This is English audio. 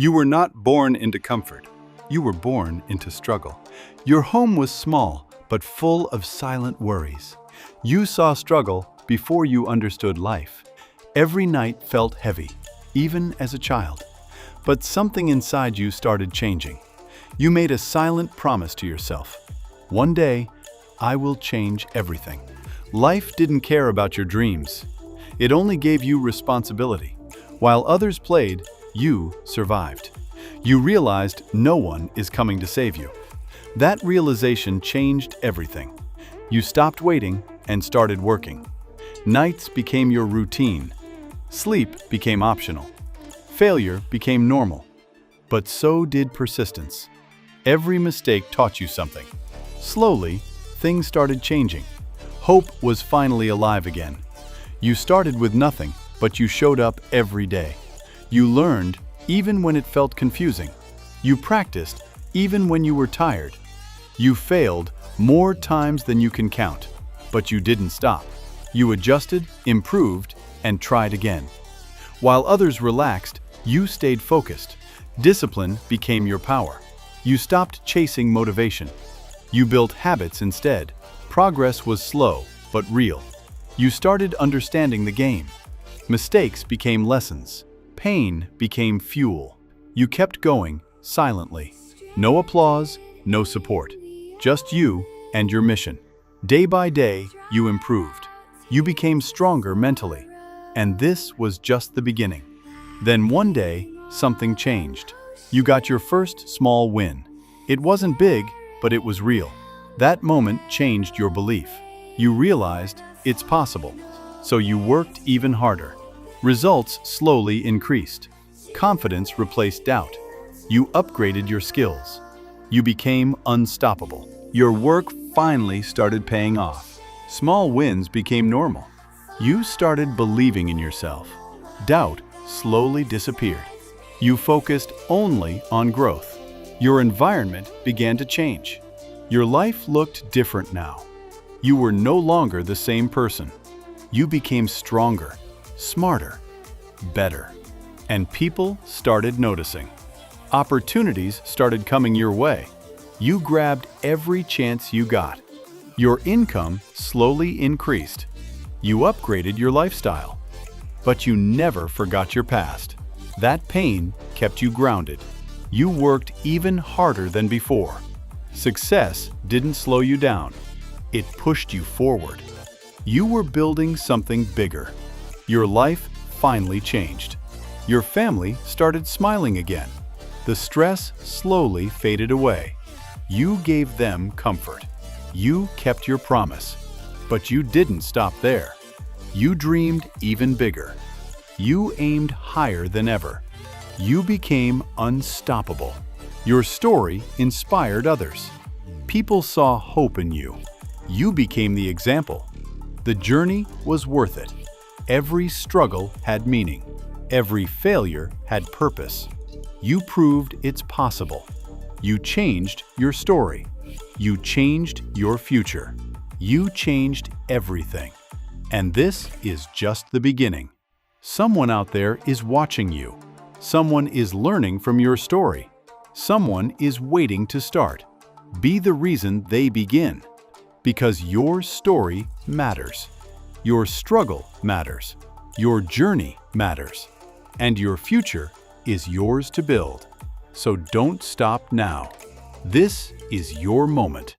You were not born into comfort. You were born into struggle. Your home was small, but full of silent worries. You saw struggle before you understood life. Every night felt heavy, even as a child. But something inside you started changing. You made a silent promise to yourself. One day, I will change everything. Life didn't care about your dreams. It only gave you responsibility. While others played, you survived. You realized no one is coming to save you. That realization changed everything. You stopped waiting and started working. Nights became your routine. Sleep became optional. Failure became normal. But so did persistence. Every mistake taught you something. Slowly, things started changing. Hope was finally alive again. You started with nothing, but you showed up every day. You learned even when it felt confusing. You practiced even when you were tired. You failed more times than you can count, but you didn't stop. You adjusted, improved, and tried again. While others relaxed, you stayed focused. Discipline became your power. You stopped chasing motivation. You built habits instead. Progress was slow, but real. You started understanding the game. Mistakes became lessons. Pain became fuel. You kept going silently. No applause, no support. Just you and your mission. Day by day, you improved. You became stronger mentally. And this was just the beginning. Then one day, something changed. You got your first small win. It wasn't big, but it was real. That moment changed your belief. You realized it's possible. So you worked even harder. Results slowly increased. Confidence replaced doubt. You upgraded your skills. You became unstoppable. Your work finally started paying off. Small wins became normal. You started believing in yourself. Doubt slowly disappeared. You focused only on growth. Your environment began to change. Your life looked different now. You were no longer the same person. You became stronger, smarter, better. And people started noticing. Opportunities started coming your way. You grabbed every chance you got. Your income slowly increased. You upgraded your lifestyle. But you never forgot your past. That pain kept you grounded. You worked even harder than before. Success didn't slow you down. It pushed you forward. You were building something bigger. Your life finally changed. Your family started smiling again. The stress slowly faded away. You gave them comfort. You kept your promise. But you didn't stop there. You dreamed even bigger. You aimed higher than ever. You became unstoppable. Your story inspired others. People saw hope in you. You became the example. The journey was worth it. Every struggle had meaning. Every failure had purpose. You proved it's possible. You changed your story. You changed your future. You changed everything. And this is just the beginning. Someone out there is watching you. Someone is learning from your story. Someone is waiting to start. Be the reason they begin. Because your story matters. Your struggle matters. Your journey matters. And your future is yours to build. So don't stop now. This is your moment.